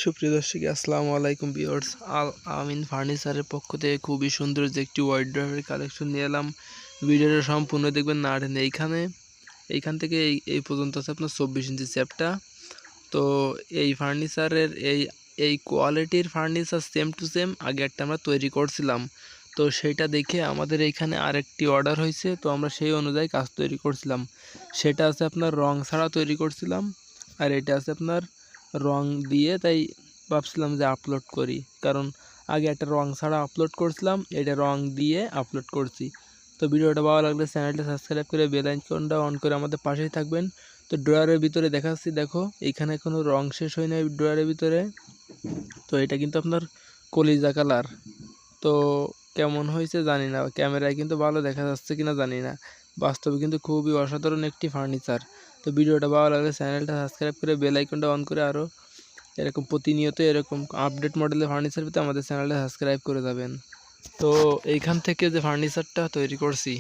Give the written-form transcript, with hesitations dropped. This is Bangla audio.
সুপ্রিয় দর্শক আসসালামু আলাইকুম ভিউয়ার্স। আমিন ফার্নিচারের পক্ষ থেকে খুবই সুন্দর যে একটি ওয়াইড্রোবের কালেকশন নিয়ে এলাম। ভিডিওটা সম্পূর্ণ দেখবেন না টেনে। এইখান থেকে এই পর্যন্ত আছে আপনার 24 ইঞ্চি চ্যাপটা। তো এই ফার্নিচারের এই কোয়ালিটির ফার্নিচার সেম টু সেম আগে একটা আমরা তৈরি করছিলাম। তো সেইটা দেখে আমাদের এইখানে আরেকটি অর্ডার হয়েছে, তো আমরা সেই অনুযায়ী কাজ তৈরি করছিলাম। সেটা আছে আপনার রং ছাড়া তৈরি করছিলাম, আর এটা আছে আপনার রং দিয়ে। তাই ভাবছিলাম যে আপলোড করি, কারণ আগে একটা রং ছাড়া আপলোড করছিলাম, এটা রং দিয়ে আপলোড করছি। তো ভিডিওটা ভালো লাগলে চ্যানেলটা সাবস্ক্রাইব করে বেল আইকনটা অন করে আমাদের পাশেই থাকবেন। তো ড্রয়ারের ভিতরে দেখাচ্ছি, দেখো এইখানে কোনো রং শেষ হয় নাই ড্রয়ারের ভিতরে। তো এটা কিন্তু আপনার কলিজা কালার। তো কেমন হয়েছে জানি না, ক্যামেরায় কিন্তু ভালো দেখা যাচ্ছে কিনা জানি না, বাস্তবে কিন্তু খুবই অসাধারণ একটি ফার্নিচার। তো ভিডিওটা ভালো লাগলে চ্যানেলটা সাবস্ক্রাইব করে বেল আইকনটা অন করে আরও এরকম প্রতিনিয়ত এরকম আপডেট মডেলের ফার্নিচার পেতে আমাদের চ্যানেলটা সাবস্ক্রাইব করে যাবেন। তো এইখান থেকে যে ফার্নিচারটা তৈরি করছি